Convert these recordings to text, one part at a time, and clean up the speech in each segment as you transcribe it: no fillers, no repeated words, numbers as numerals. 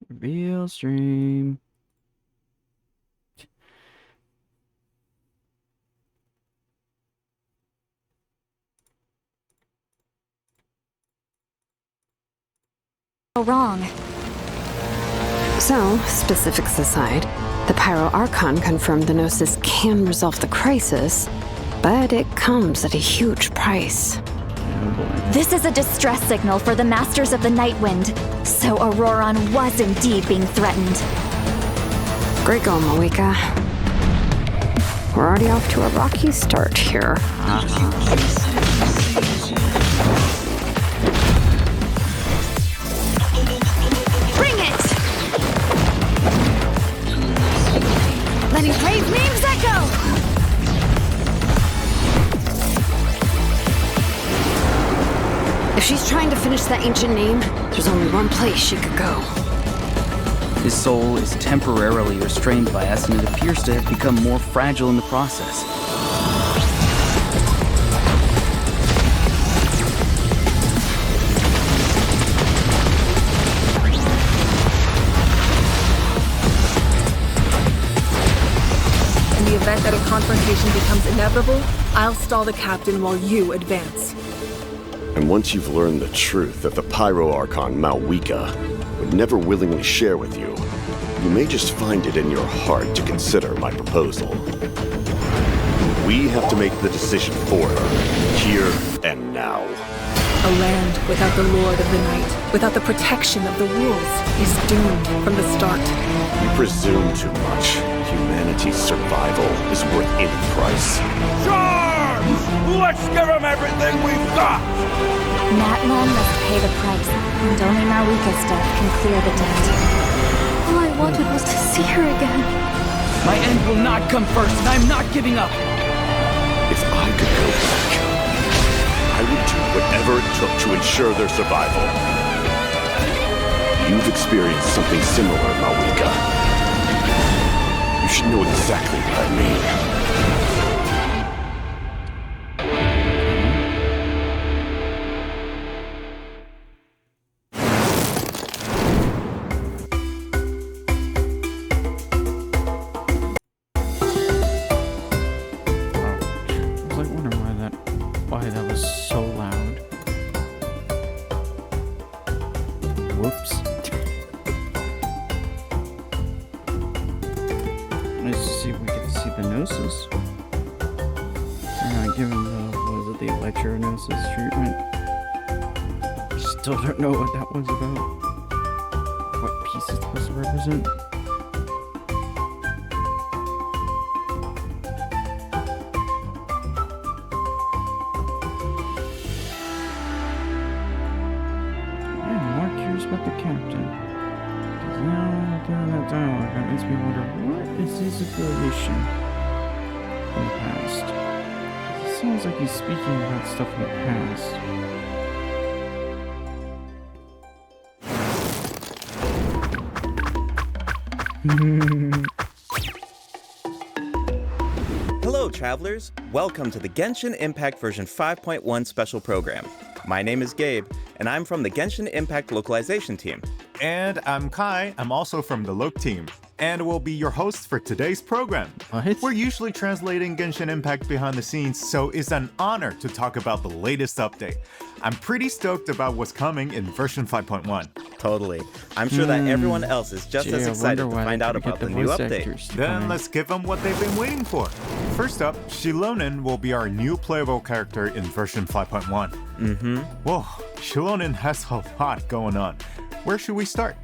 Reveal stream. Wrong. So, specifics aside, the Pyro Archon confirmed the Gnosis can resolve the crisis, but it comes at a huge price. This is a distress signal for the Masters of the Nightwind, so Auroron was indeed being threatened. Great going, Malika. We're already off to a rocky start here. Bring it! Letting brave names echo! If she's trying to finish that ancient name, there's only one place she could go. His soul is temporarily restrained by us, and it appears to have become more fragile in the process. In the event that a confrontation becomes inevitable, I'll stall the captain while you advance. And once you've learned the truth that the Pyro Archon Malwika would never willingly share with you, you may just find it in your heart to consider my proposal. We have to make the decision for her, here and now. A land without the Lord of the Night, without the protection of the wolves, is doomed from the start. You presume too much. Humanity's survival is worth any price. Charge! Let's give them everything we've got! Natlan must pay the price, and only Malika's death can clear the debt. All I wanted was to see her again. My end will not come first, and I'm not giving up! If I could go back, I would do whatever it took to ensure their survival. You've experienced something similar, Malwika. You should know exactly what I mean. I was like wondering why that was so loud. Whoops. Nice to see if we get to see the Gnosis. We're not given the electro-Gnosis treatment. Still don't know what that was about. What piece it's supposed to represent. I'm more curious about the captain. Because now, during that dialogue, that makes me wonder, what is his affiliation from the past? 'Cause it sounds like he's speaking about stuff in the past. Hello, travelers. Welcome to the Genshin Impact version 5.1 special program. My name is Gabe, and I'm from the Genshin Impact localization team. And I'm Kai. I'm also from the Loc team, and will be your host for today's program. What? We're usually translating Genshin Impact behind the scenes, so it's an honor to talk about the latest update. I'm pretty stoked about what's coming in version 5.1. Totally. I'm sure that everyone else is just as excited to find out about the new update. Then let's give them what they've been waiting for. First up, Shilonen will be our new playable character in version 5.1. Whoa, Shilonen has a lot going on. Where should we start?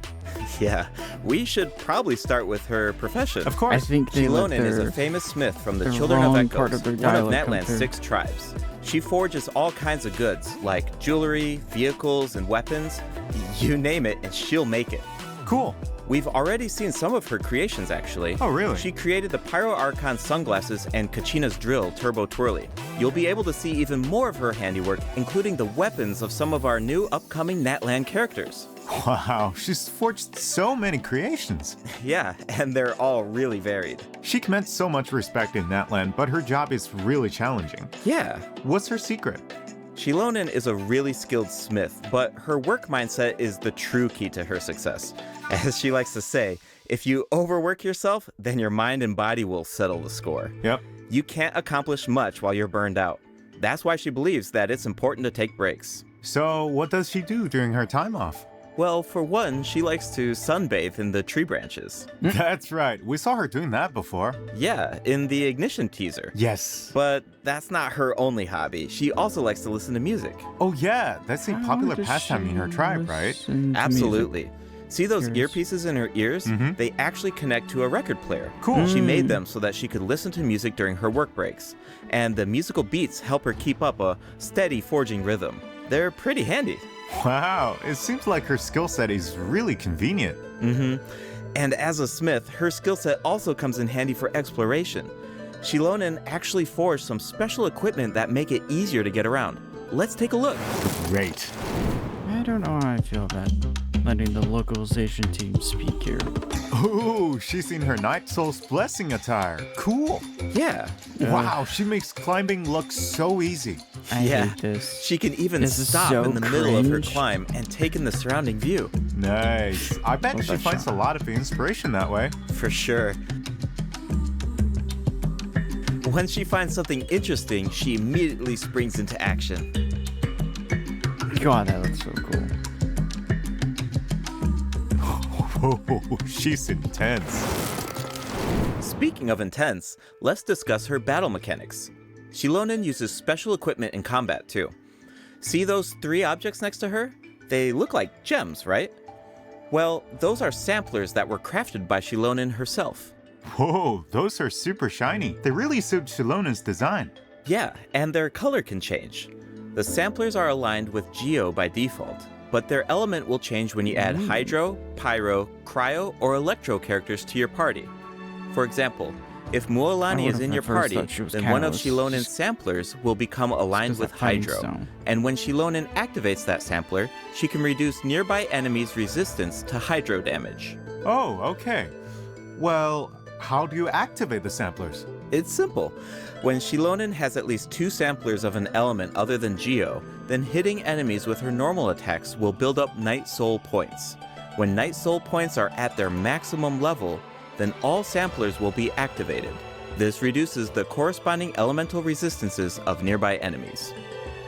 Yeah, we should probably start with her profession. Of course. I think they let Shilonen is their- a famous smith from the the Children of wrong Echoes, part of their one of dialect come Natlan's through. 6 tribes. She forges all kinds of goods, like jewelry, vehicles, and weapons. You name it, and she'll make it. Cool. We've already seen some of her creations, actually. Oh, really? She created the Pyro Archon sunglasses and Kachina's drill, Turbo Twirly. You'll be able to see even more of her handiwork, including the weapons of some of our new upcoming Natlan characters. Wow, she's forged so many creations. Yeah, and they're all really varied. She commands so much respect in Natlan, but her job is really challenging. Yeah. What's her secret? Shilonen is a really skilled smith, but her work mindset is the true key to her success. As she likes to say, if you overwork yourself, then your mind and body will settle the score. Yep. You can't accomplish much while you're burned out. That's why she believes that it's important to take breaks. So, what does she do during her time off? Well, for one, she likes to sunbathe in the tree branches. That's right. We saw her doing that before. Yeah, in the Ignition teaser. Yes. But that's not her only hobby. She also likes to listen to music. Oh, yeah. That's a popular does pastime in her she tribe, right? listen to Absolutely. See those Curious. earpieces in her ears? They actually connect to a record player. Cool. She made them so that she could listen to music during her work breaks. And the musical beats help her keep up a steady forging rhythm. They're pretty handy. Wow. It seems like her skill set is really convenient. And as a smith, her skill set also comes in handy for exploration. Shilonen actually forged some special equipment that make it easier to get around. Let's take a look. Great. I don't know how I feel about letting the localization team speak here. Ooh, she's in her Night Soul's Blessing attire. Cool. Yeah. Wow, she makes climbing look so easy. I hate this. She can even This is stop so in the middle of her cringe. climb and take in the surrounding view. Nice. I bet Love she that finds shot. a lot of inspiration that way. For sure. When she finds something interesting, she immediately springs into action. God, that looks so cool. Oh, she's intense. Speaking of intense, let's discuss her battle mechanics. Shilonen uses special equipment in combat too. See those 3 objects next to her? They look like gems, right? Well, those are samplers that were crafted by Shilonen herself. Whoa, those are super shiny. They really suit Shilonen's design. Yeah, and their color can change. The samplers are aligned with Geo by default, but their element will change when you add Hydro, Pyro, Cryo, or Electro characters to your party. For example, if Mualani is would've in at your first party, thought she was then one of Catalyst, Shilonen's just- samplers will become aligned 'cause with of Fighting Hydro. Stone. And when Shilonen activates that sampler, she can reduce nearby enemies' resistance to Hydro damage. Oh, okay. Well, how do you activate the samplers? It's simple. When Shilonen has at least 2 samplers of an element other than Geo, then hitting enemies with her normal attacks will build up Night Soul points. When Night Soul points are at their maximum level, then all samplers will be activated. This reduces the corresponding elemental resistances of nearby enemies.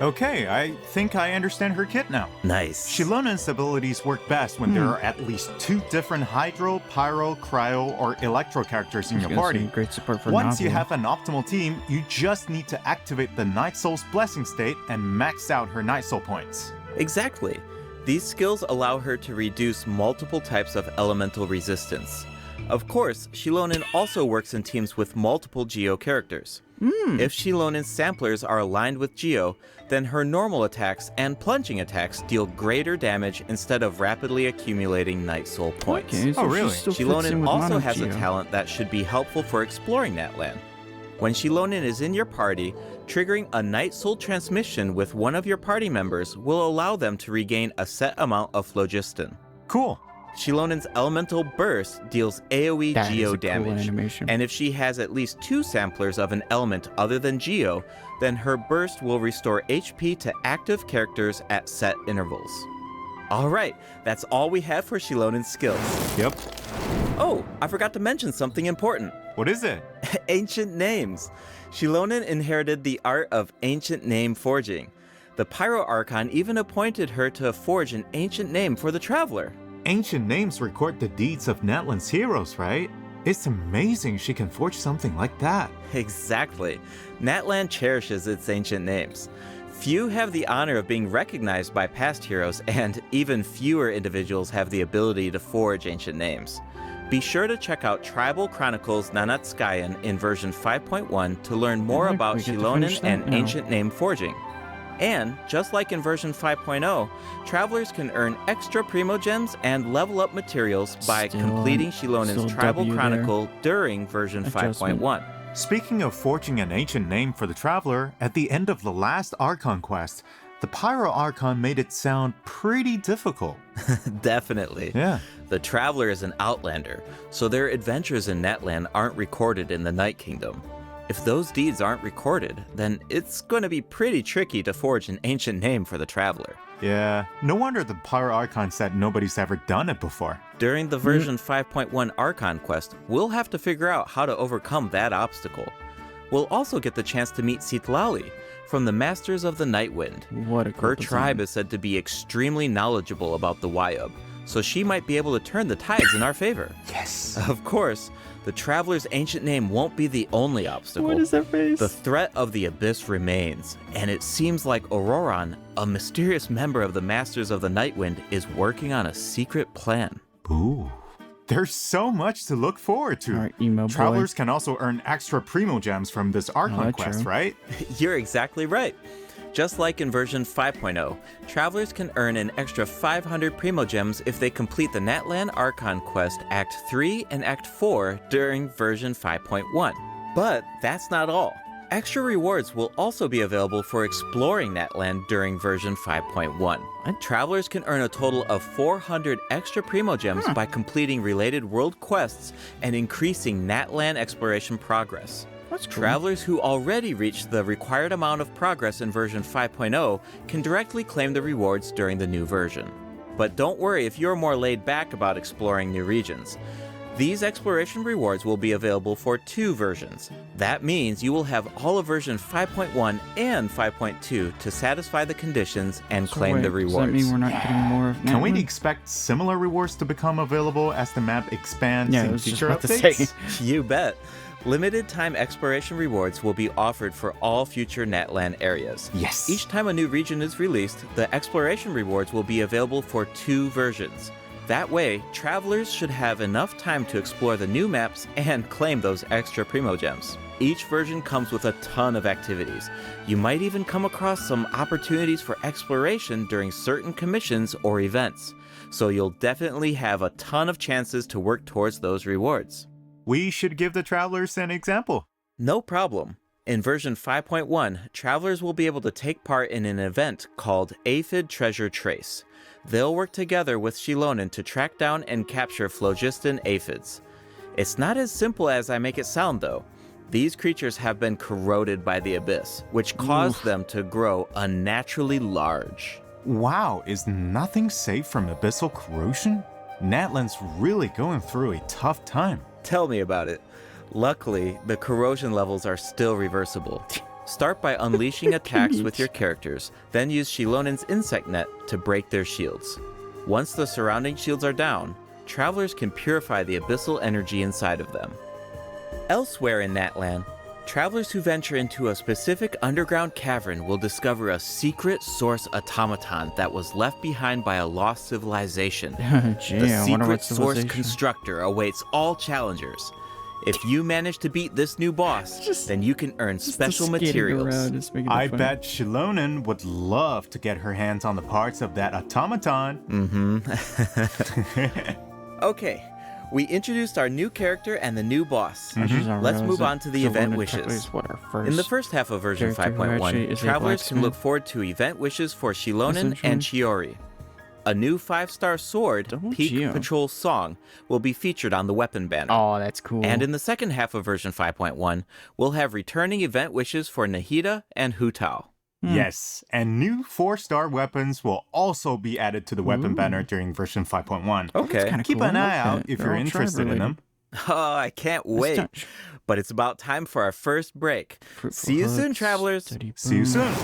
Okay, I think I understand her kit now. Nice. Shilonen's abilities work best when there are at least 2 different Hydro, Pyro, Cryo, or Electro characters in your Gonna party. see great support for Once you Navi. have an optimal team, you just need to activate the Night Soul's Blessing state and max out her Night Soul points. Exactly. These skills allow her to reduce multiple types of elemental resistance. Of course, Shilonen also works in teams with multiple Geo characters. If Shilonen's samplers are aligned with Geo, then her normal attacks and plunging attacks deal greater damage instead of rapidly accumulating Night Soul points. Okay, so Oh, really? She still fits in Shilonen with also Mono has a Geo. talent that should be helpful for exploring Natlan. When Shilonen is in your party, triggering a Night Soul transmission with one of your party members will allow them to regain a set amount of phlogiston. Cool. Shilonen's Elemental Burst deals AoE That is Geo a cool damage, animation. and if she has at least 2 samplers of an element other than Geo, then her burst will restore HP to active characters at set intervals. Alright, that's all we have for Shilonen's skills. Yep. Oh, I forgot to mention something important. What is it? Ancient names. Shilonen inherited the art of ancient name forging. The Pyro Archon even appointed her to forge an ancient name for the Traveler. Ancient names record the deeds of Natlan's heroes, right? It's amazing she can forge something like that. Exactly. Natlan cherishes its ancient names. Few have the honor of being recognized by past heroes, and even fewer individuals have the ability to forge ancient names. Be sure to check out Tribal Chronicles Nanatskayan in version 5.1 to learn more Look, about we get to finish Shilonen that and now. ancient name forging. And, just like in version 5.0, travelers can earn extra Primo Gems and level up materials by Still- completing still Shilonen's Tribal W there. Chronicle during version Adjustment. 5.1. Speaking of forging an ancient name for the Traveler, at the end of the last Archon quest, the Pyro Archon made it sound pretty difficult. Definitely. Yeah. The Traveler is an outlander, so their adventures in Natlan aren't recorded in the Night Kingdom. If those deeds aren't recorded, then it's going to be pretty tricky to forge an ancient name for the Traveler. Yeah, no wonder the Pyro Archon said nobody's ever done it before. During the version 5.1 Archon quest, we'll have to figure out how to overcome that obstacle. We'll also get the chance to meet Citlali from the Masters of the Nightwind. What a cool Her design. tribe is said to be extremely knowledgeable about the Wyub, so she might be able to turn the tides in our favor. Yes. Of course, the Traveler's ancient name won't be the only obstacle. What is that face? The threat of the Abyss remains, and it seems like Auroron, a mysterious member of the Masters of the Nightwind, is working on a secret plan. Ooh. There's so much to look forward to. All right, emo boy. Travelers can also earn extra Primo Gems from this Archon that's quest, true. right? You're exactly right. Just like in version 5.0, travelers can earn an extra 500 Primo Gems if they complete the Natlan Archon quest Act 3 and Act 4 during version 5.1. But that's not all. Extra rewards will also be available for exploring Natlan during version 5.1. Travelers can earn a total of 400 extra Primo Gems by completing related world quests and increasing Natlan exploration progress. That's cool. Travelers who already reached the required amount of progress in version 5.0 can directly claim the rewards during the new version. But don't worry if you're more laid back about exploring new regions. These exploration rewards will be available for 2 versions. That means you will have all of version 5.1 and 5.2 to satisfy the conditions and claim the rewards. Does that mean we're not getting more of Can we Natlan? expect similar rewards to become available as the map expands Yeah, I in was just future about to updates? say. You bet. Limited time exploration rewards will be offered for all future Natlan areas. Yes. Each time a new region is released, the exploration rewards will be available for 2 versions. That way, travelers should have enough time to explore the new maps and claim those extra Primo Gems. Each version comes with a ton of activities. You might even come across some opportunities for exploration during certain commissions or events. So you'll definitely have a ton of chances to work towards those rewards. We should give the travelers an example. No problem. In version 5.1, travelers will be able to take part in an event called Aphid Treasure Trace. They'll work together with Shilonen to track down and capture phlogiston aphids. It's not as simple as I make it sound, though. These creatures have been corroded by the Abyss, which caused them to grow unnaturally large. Wow, is nothing safe from abyssal corrosion? Natlan's really going through a tough time. Tell me about it. Luckily, the corrosion levels are still reversible. Start by unleashing attacks with your characters, then use Shilonen's insect net to break their shields. Once the surrounding shields are down, travelers can purify the abyssal energy inside of them. Elsewhere in Natlan, travelers who venture into a specific underground cavern will discover a secret source automaton that was left behind by a lost civilization. Gee, The I wonder secret what source civilization. constructor awaits all challengers. If you manage to beat this new boss, then you can earn special materials. I bet Shilonen would love to get her hands on the parts of that automaton. Okay, we introduced our new character and the new boss. Mm-hmm. Let's move on to the event wishes. In the first half of version character who actually 5.1, is a travelers can look blacksmith. forward to event wishes for Shilonen Essentially. and Chiori. A new 5-star sword, Double Peak Geo. Patrol Song, will be featured on the weapon banner. Oh, that's cool. And in the second half of version 5.1, we'll have returning event wishes for Nahida and Hutao. Yes, and new 4-star weapons will also be added to the weapon banner during version 5.1. Okay. kinda Keep cool. an I eye like out that. if They're you're all interested in tribe-related. them. Oh, I can't wait. touch. But it's about time for our first break. Fruitful See you soon, hooks, travelers. steady See you boom. soon.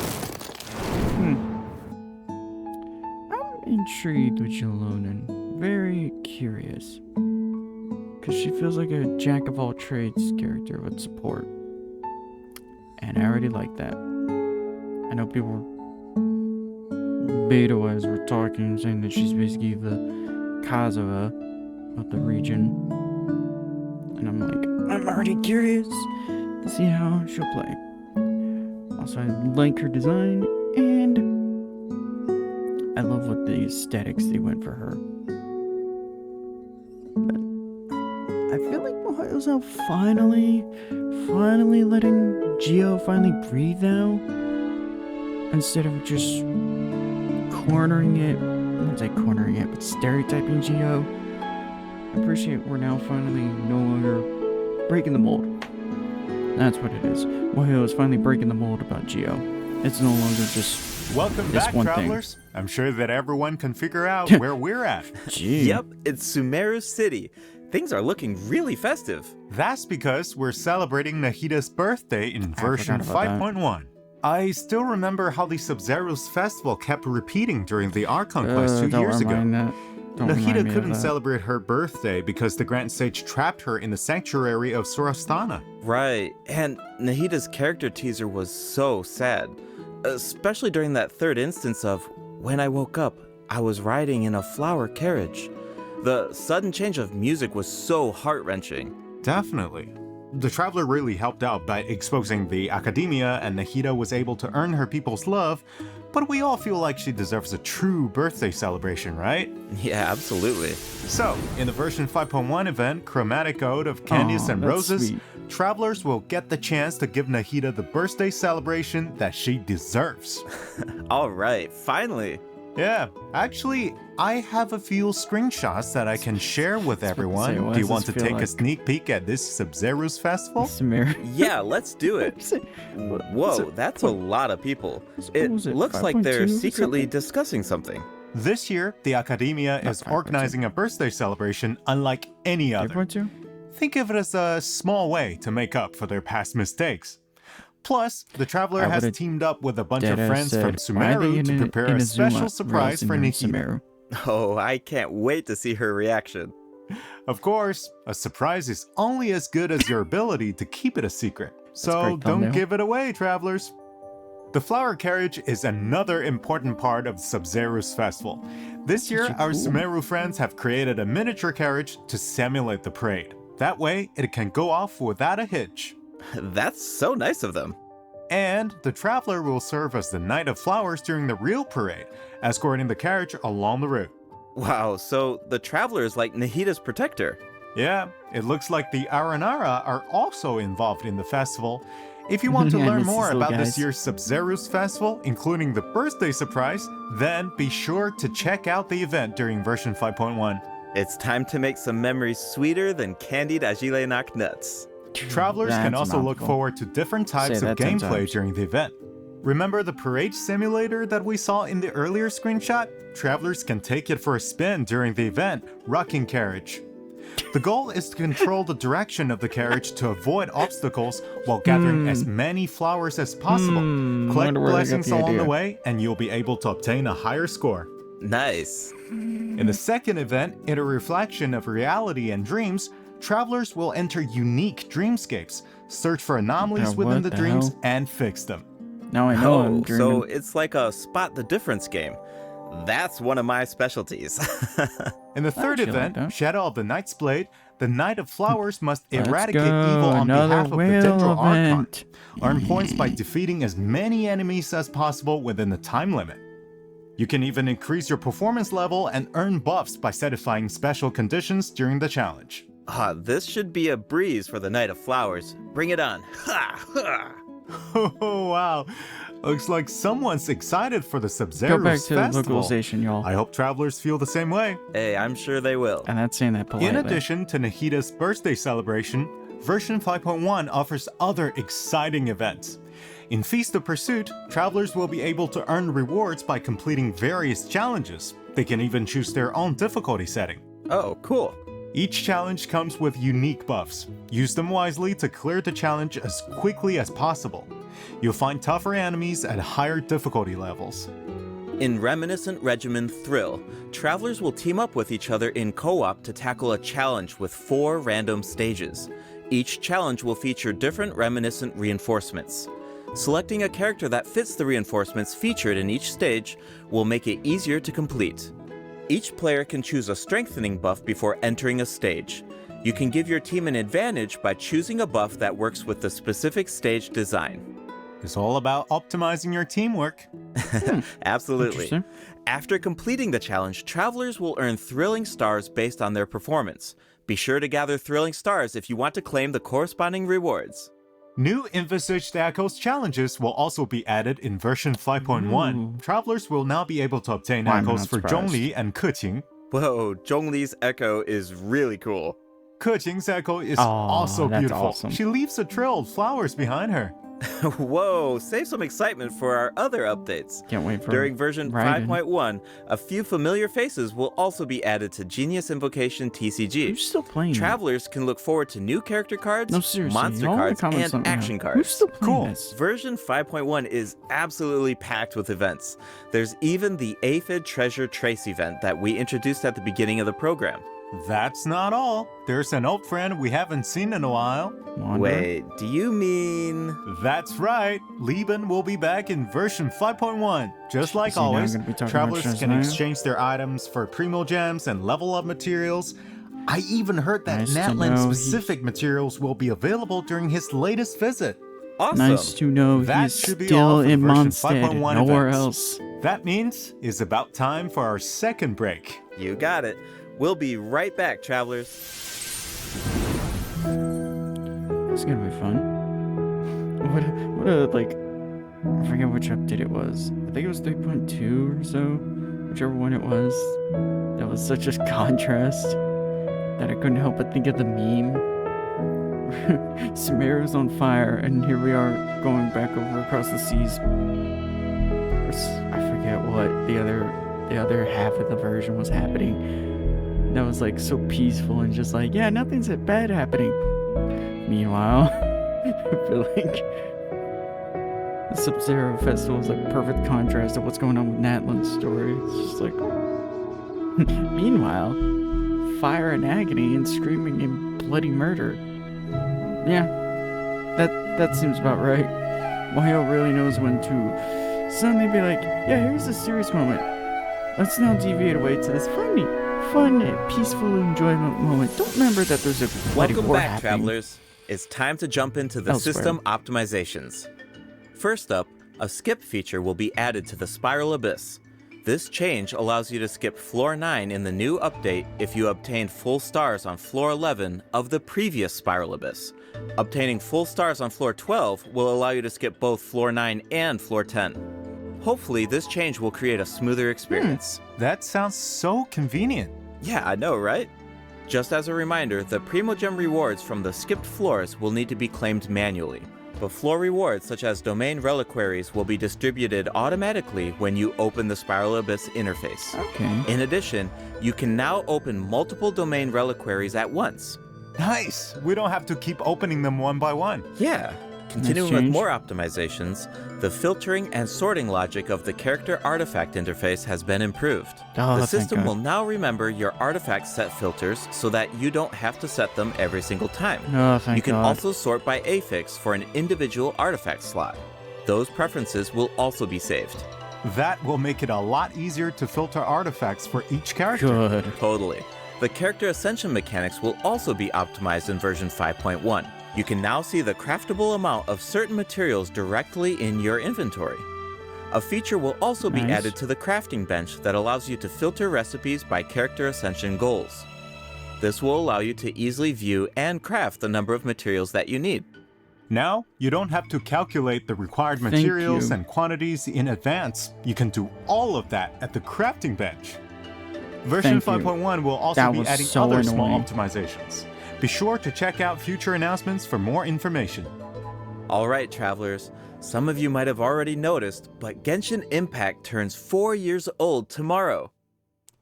I'm intrigued with Shilonen. Very curious. Because she feels like a jack of all trades character with support. And I already like that. I know people beta-wise were talking, saying that she's basically the Kazuha of the region. And I'm like, I'm already curious to see how she'll play. Also, I like her design, and I love what the aesthetics they went for her. But I feel like Ohio's now finally letting Geo finally breathe now. Instead of just cornering it, I wouldn't say cornering it, but stereotyping Geo. I appreciate we're now finally no longer breaking the mold. That's what it is. Wahoo is finally breaking the mold about Geo. It's no longer just Welcome this back, one travelers. I'm sure that everyone can figure out where we're at. Gee. Yep, it's Sumeru City. Things are looking really festive. That's because we're celebrating Nahida's birthday in version forgot about that. 5.1. I still remember how the Sub-Zero's festival kept repeating during the Archon quest 2 Don't years ago. remind that. Don't remind Nahida me of couldn't that. celebrate her birthday because the Grand Sage trapped her in the sanctuary of Surastana. Right, and Nahida's character teaser was so sad. Especially during that third instance of, when I woke up, I was riding in a flower carriage. The sudden change of music was so heart-wrenching. Definitely. The Traveler really helped out by exposing the Academia, and Nahida was able to earn her people's love, but we all feel like she deserves a true birthday celebration, right? Yeah, absolutely. So, in the version 5.1 event, Chromatic Ode of Candies Aw, and that's Roses, sweet. travelers will get the chance to give Nahida the birthday celebration that she deserves. All right, finally. Yeah, actually, I have a few screenshots that I can share with everyone. what Do you does want to this feel take a like? sneak peek at this Sub-Zero's festival? Samir. Yeah, let's do it. Whoa, it? that's a lot of people. What It was it, looks like they're 5.2 or secretly something? discussing something. This year, the Academia Not is 5.2. organizing a birthday celebration unlike any other. 3.2? Think of it as a small way to make up for their past mistakes. Plus, the Traveler I has would've teamed up with a bunch of Deadass friends from said, "Why are they Sumeru to in prepare in a Inazuma special surprise for rather than Nahida. Sumeru? Oh, I can't wait to see her reaction. Of course, a surprise is only as good as your ability to keep it a secret. So great don't thumbnail. give it away, travelers. The flower carriage is another important part of Sub-Zero's festival. This year, Such a our cool- Sumeru friends have created a miniature carriage to simulate the parade. That way, it can go off without a hitch. That's so nice of them. And the Traveler will serve as the Knight of Flowers during the real parade, escorting the carriage along the route. Wow, so the Traveler is like Nahida's protector. Yeah, it looks like the Aranara are also involved in the festival. If you want to I learn miss more these little about this guys. year's Sub-Zero's festival, including the birthday surprise, then be sure to check out the event during version 5.1. It's time to make some memories sweeter than candied Agilenak nuts. Travelers That's can a also look mouthful. forward to different types Say of that 10 gameplay times. during the event. Remember the parade simulator that we saw in the earlier screenshot? Travelers can take it for a spin during the event, Rocking Carriage. The goal is to control the direction of the carriage to avoid obstacles while gathering as many flowers as possible. Collect wonder where they got blessings the along the idea. way, and you'll be able to obtain a higher score. Nice. In the second event, in a reflection of reality and dreams, travelers will enter unique dreamscapes, search for anomalies Yeah, within what the the dreams, hell? and fix them. Now I know I'm Oh, dreaming. so it's like a spot the difference game. That's one of my specialties. In the third actually like event, that. Shadow of the Knight's Blade, the Knight of Flowers must Let's eradicate go, evil on another behalf of the whale Dendro Archon. event. Earn points by defeating as many enemies as possible within the time limit. You can even increase your performance level and earn buffs by satisfying special conditions during the challenge. Ah, this should be a breeze for the Knight of Flowers. Bring it on. Ha! Ha! Oh wow, looks like someone's excited for the Go Sub-Zero's back to festival. localization, y'all. I hope travelers feel the same way. Hey, I'm sure they will. And that's saying that politely. In addition to Nahida's birthday celebration, version 5.1 offers other exciting events. In Feast of Pursuit, travelers will be able to earn rewards by completing various challenges. They can even choose their own difficulty setting. Oh, cool. Each challenge comes with unique buffs. Use them wisely to clear the challenge as quickly as possible. You'll find tougher enemies at higher difficulty levels. In Reminiscent Regimen Thrill, travelers will team up with each other in co-op to tackle a challenge with 4 random stages. Each challenge will feature different reminiscent reinforcements. Selecting a character that fits the reinforcements featured in each stage will make it easier to complete. Each player can choose a strengthening buff before entering a stage. You can give your team an advantage by choosing a buff that works with the specific stage design. It's all about optimizing your teamwork. Absolutely. Interesting. After completing the challenge, travelers will earn thrilling stars based on their performance. Be sure to gather thrilling stars if you want to claim the corresponding rewards. New Envisaged Echoes challenges will also be added in version 5.1. Travelers will now be able to obtain Why am I echoes not for surprised? Zhongli and Keqing. Whoa, Zhongli's Echo is really cool. Jingzeko is Aw, also that's beautiful. awesome. She leaves a trail of flowers behind her. Whoa, save some excitement for our other updates. Can't wait for During version Raiden. 5.1, a few familiar faces will also be added to Genius Invocation TCG. Who's still playing? Travelers can look forward to new character cards, No, seriously. monster y'all in the cards, comments and let me know. action Who's cards. still playing Cool. this? Version 5.1 is absolutely packed with events. There's even the Aphid Treasure Trace event that we introduced at the beginning of the program. That's not all. There's an old friend we haven't seen in a while. Wander? Wait, do you mean... That's right. Lieben will be back in version 5.1. Just like So now I'm always, gonna be talking travelers about can Shazam. exchange their items for primo gems and level up materials. I even heard that Nice to Natlan know specific materials will be available during his latest visit. Awesome. Nice to know That he's should be still all for in version Mondstadt, 5.1 nowhere events. else. That means it's about time for our second break. You got it. We'll be right back, travelers. It's gonna be fun. What a, like, I forget which update it was. I think it was 3.2 or so, whichever one it was. That was such a contrast that I couldn't help but think of the meme. Sumeru's on fire, and here we are going back over across the seas. I forget what the other half of the version was happening. That was like so peaceful and just like, yeah, nothing's bad happening. Meanwhile, I feel like the Sub-Zero Festival is like perfect contrast to what's going on with Natlan's story. It's just like, meanwhile, fire and agony and screaming and bloody murder. Yeah, that seems about right. Mario really knows when to suddenly be like, yeah, here's a serious moment. Let's now deviate away to this fun, peaceful enjoyment moment. Don't remember that there's a bloody Welcome war back, happening. travelers. It's time to jump into the Elsewhere. system optimizations. First up, a skip feature will be added to the Spiral Abyss. This change allows you to skip Floor 9 in the new update if you obtained full stars on Floor 11 of the previous Spiral Abyss. Obtaining full stars on Floor 12 will allow you to skip both Floor 9 and Floor 10. Hopefully, this change will create a smoother experience. That sounds so convenient. Yeah, I know, right? Just as a reminder, the Primogem rewards from the skipped floors will need to be claimed manually. But floor rewards such as domain reliquaries will be distributed automatically when you open the Spiral Abyss interface. Okay. In addition, you can now open multiple domain reliquaries at once. Nice! We don't have to keep opening them one by one. Yeah. Continuing with change. more optimizations, the filtering and sorting logic of the character artifact interface has been improved. Oh, The thank system God. will now remember your artifact set filters so that you don't have to set them every single time. Oh, thank You can God. also sort by affix for an individual artifact slot. Those preferences will also be saved. That will make it a lot easier to filter artifacts for each character. Good. Totally. The character ascension mechanics will also be optimized in version 5.1. You can now see the craftable amount of certain materials directly in your inventory. A feature will also be Nice. added to the crafting bench that allows you to filter recipes by character ascension goals. This will allow you to easily view and craft the number of materials that you need. Now, you don't have to calculate the required Thank materials you. and quantities in advance. You can do all of that at the crafting bench. Version Thank you. 5.1 will also That be was adding so other small annoying. optimizations. Be sure to check out future announcements for more information. Alright, travelers, some of you might have already noticed, but Genshin Impact turns 4 years old tomorrow.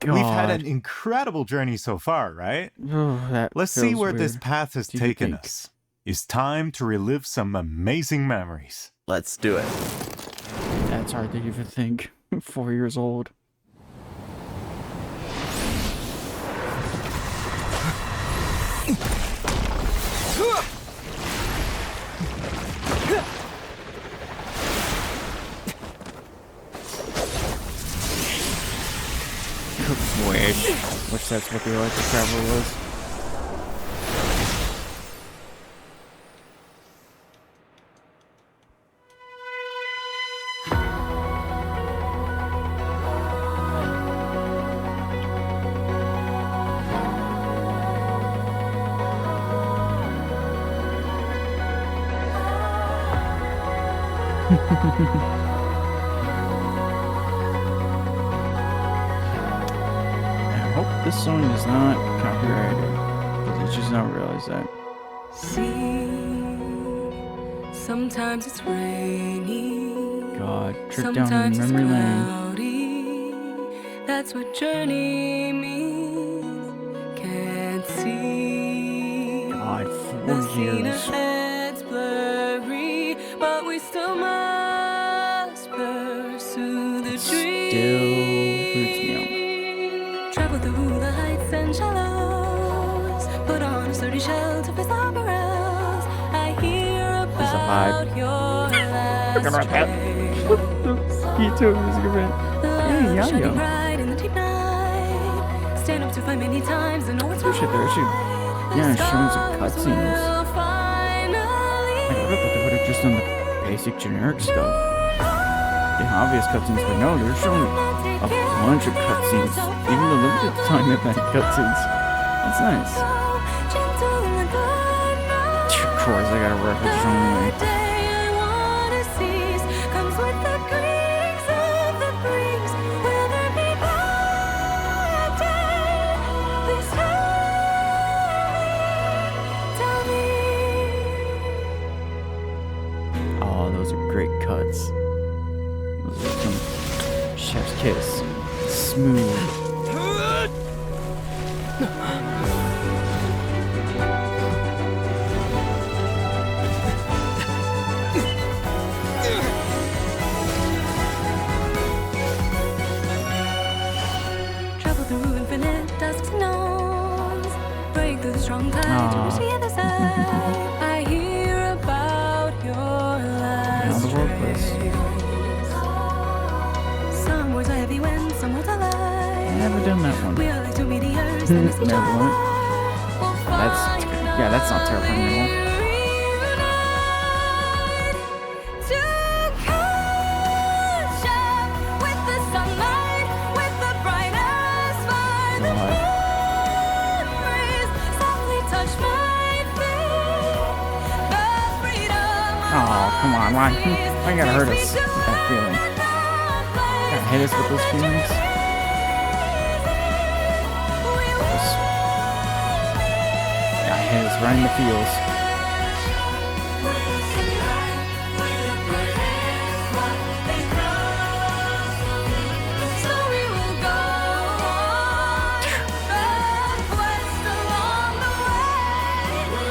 God. We've had an incredible journey so far, right? Oh, that Let's see feels where this weird. path has Do you taken think? us. It's time to relive some amazing memories. Let's do it. That's hard to even think. 4 years old. Wish that's what the electric traveler was. I hope this song is not copyrighted, because Let's just not realize that. See, sometimes it's rainy. God, trip down Sometimes it's memory lane. cloudy. That's what journey means. Can't see. God, The 4 scene years. ahead's blurry, but we still must pursue the dream. Still roots me Travel through the heights and shallows. Put on a sturdy shell to face the perils. I hear about vibe. your Forgot last about that. Keto music event. Hey, shining yeah. bright in the deep night. Stand up to fight many times and know it's They're actually, yeah, showing some cutscenes. Like, I would have thought they would have just done the basic generic stuff. The obvious cutscenes, but no, they're showing a bunch of cutscenes. Even the limited time event cutscenes. That's nice. Of course, I gotta reference anyway. Oh, those are great cuts. Those are some chef's kiss. Smooth. Travel through infinite dusks and dawns. Break through the strong tide to reach the other side. I hear about your last the world trace. Some words are heavy when some words are light. Never done that one. We are like two meteors that miss each Never other. went. We'll That's yeah, that's not terrifying at all. reunite to catch up with the sunlight, with the brightest fire. The God. memories softly touch my feet. The freedom Oh, come on, why you gotta hurt us with that feeling? Gotta hit us with those feelings? Gotta hit us right in the feels. So we will go back west along the way.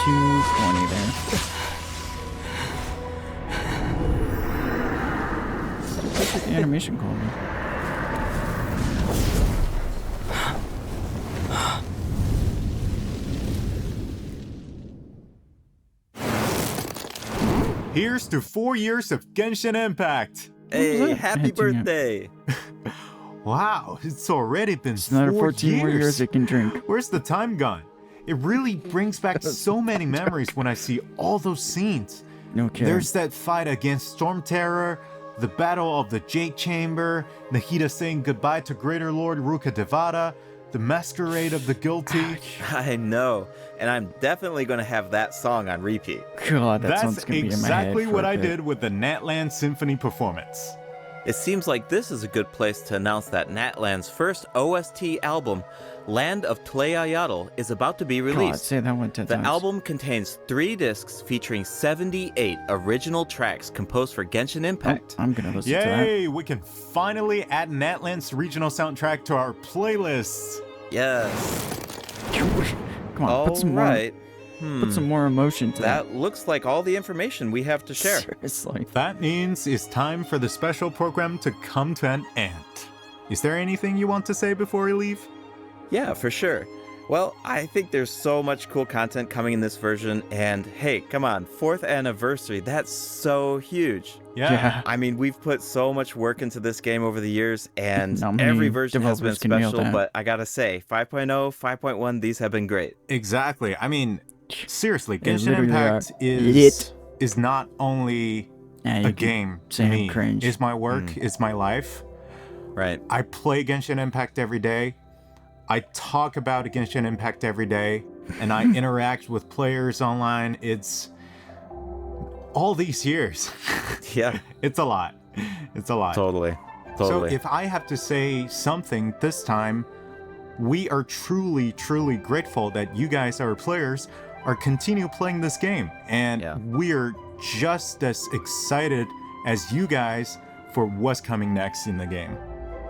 220 there. Look at the animation quality. Here's to 4 years of Genshin Impact. Hey, that? happy Hinting at- birthday! Wow, it's already been It's another 4 14 more years years. it can drink. Where's the time gone? It really brings back so many memories when I see all those scenes. No kidding. There's that fight against Storm Terror, the Battle of the Jade Chamber, Nahida saying goodbye to Greater Lord Ruka Devada, the Masquerade of the Guilty. I know, and I'm definitely going to have that song on repeat. God, that That's sounds gonna be in my head exactly for what a I bit. did with the Natlan Symphony performance. It seems like this is a good place to announce that Natlan's first OST album, Land of Tlayayatl, is about to be God, released. say that one 10 The times. album contains 3 discs featuring 78 original tracks composed for Genshin Oh, Impact. I'm gonna listen to Yay, we can finally add Natlan's regional soundtrack to our playlists. Yes. that. Come on, All put some right. more. Put some more emotion to That looks like all the information we have to share. Seriously. That means it's time for the special program to come to an end. Is there anything you want to say before we leave? Yeah, for sure. Well, I think there's so much cool content coming in this version, and hey, come on, 4th anniversary, that's so huge. Yeah. I mean, we've put so much work into this game over the years, and Not many every version has been developers can nail special, that. but I gotta say, 5.0, 5.1, these have been great. Exactly. I mean, seriously, They Genshin literally Impact are is not only Yeah, you a can game to say I'm me. cringe. It's my work, it's my life. Right. I play Genshin Impact every day. I talk about Genshin Impact every day. and I interact with players online. It's all these years. Yeah. It's a lot. It's a lot. Totally. So if I have to say something this time, we are truly, truly grateful that you guys, our players, are continue playing this game. And we're just as excited as you guys for what's coming next in the game.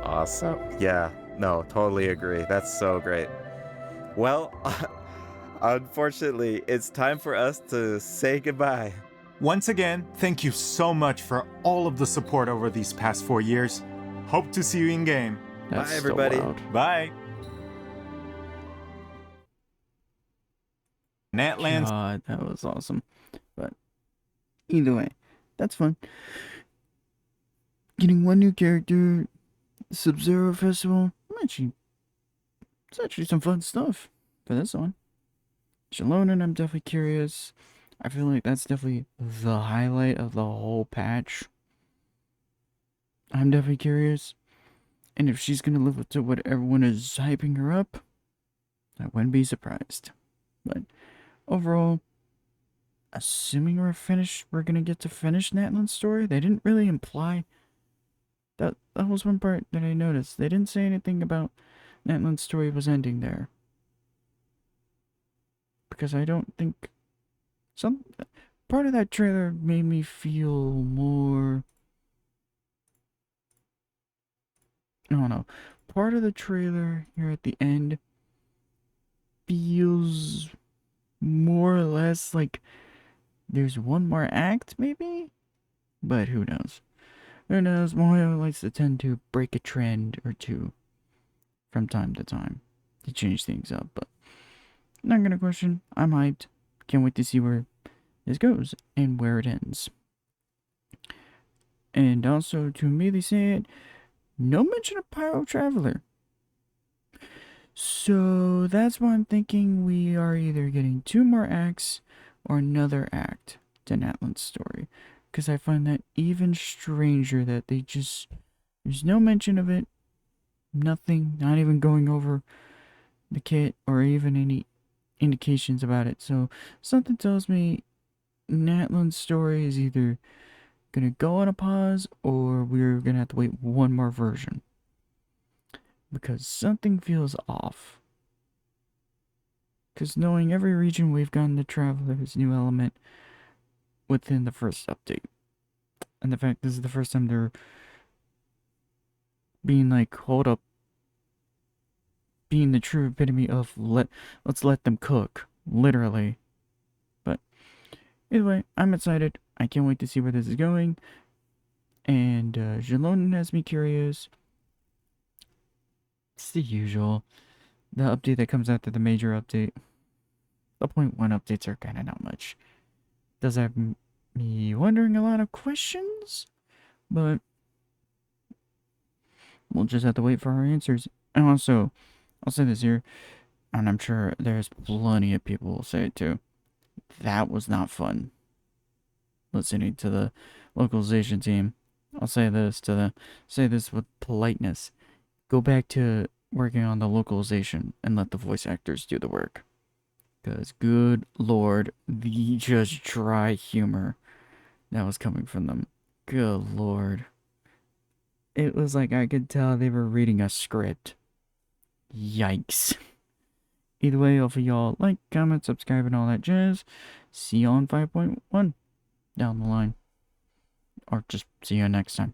Awesome. Yeah, no, totally agree. That's so great. Well, unfortunately, it's time for us to say goodbye. Once again, thank you so much for all of the support over these past 4 years. Hope to see you in game. That's Bye, everybody. So loud. Bye. Natlan. God, that was awesome. But either way, that's fun. Getting one new character, Sub-Zero Festival. It's actually some fun stuff for this one. Shalonen, I'm definitely curious. I feel like that's definitely the highlight of the whole patch. I'm definitely curious. And if she's gonna live up to what everyone is hyping her up, I wouldn't be surprised. But overall, assuming we're gonna get to finish Natlan's story. They didn't really imply that was one part that I noticed. They didn't say anything about Natlan's story was ending there. Because I don't think some part of that trailer made me feel more, I don't know. Part of the trailer here at the end feels more or less like there's one more act, maybe? But who knows? Who knows? Moyo likes to tend to break a trend or two from time to time to change things up, but not gonna question. I'm hyped. Can't wait to see where this goes and where it ends. And also, to immediately say it, no mention of Pyro Traveler. So that's why I'm thinking we are either getting 2 more acts or another act to Natlan's story. Because I find that even stranger that there's no mention of it. Nothing, not even going over the kit or even any indications about it. So something tells me Natlan's story is either gonna go on a pause or we're gonna have to wait one more version. Because something feels off. Because knowing every region we've gotten the Traveler's new element within the first update. And the fact this is the first time they're being like, hold up. Being the true epitome of let's let them cook. Literally. But either way, I'm excited. I can't wait to see where this is going. And Jalonen has me curious. It's the usual. The update that comes after the major update. The 0.1 updates are kind of not much. Does have me wondering a lot of questions, but we'll just have to wait for our answers. And also, I'll say this here, and I'm sure there's plenty of people who will say it too. That was not fun. Listening to the localization team. I'll say this with politeness. Go back to working on the localization and let the voice actors do the work. Because, good lord, the just dry humor that was coming from them. Good lord. It was like I could tell they were reading a script. Yikes. Either way, hopefully y'all like, comment, subscribe, and all that jazz. See you on 5.1 down the line. Or just see you next time.